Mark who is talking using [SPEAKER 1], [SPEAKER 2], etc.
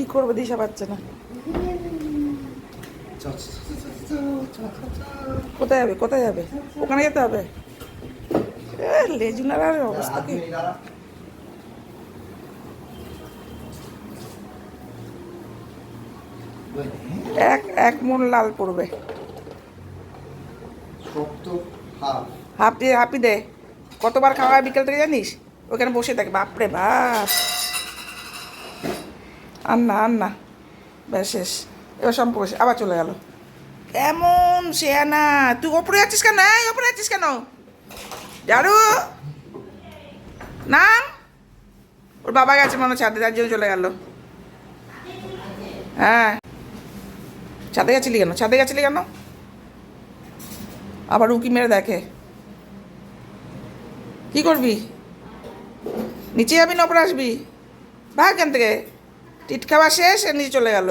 [SPEAKER 1] কি করবে দিশা পাচ্ছে না। কোথায় যাবে কোথায় যাবে? ওখানে যেতে হবে। লেজুনার আর অবস্থা কি! এক এক মন লাল পড়বে। হাপি হাপি দে। কতবার খাওয়া হয় বিকেল থেকে জানিস? ওখানে বসে থাকে, বাপরে বাপ। আর না আর না, ব্যাস শেষ। এবার সম্পর্ক শেষ। আবার চলে গেল। এমন শেয়ানা, তুই ওপরে যাচ্ছিস কেন? এই ওপরে যাচ্ছিস কেন? জারু নাম। ওর বাবা গেছে মনে ছাদে, তার জন্য চলে গেল। হ্যাঁ, ছাদে গেছিলি কেন? ছাদে গেছিলি কেন? আবার উকি মেরে দেখে। কি করবি? নিচে যাবি না ওপরে আসবি? ভাগ এখান থেকে। টিট খাওয়া শেষ, নিচে চলে গেল।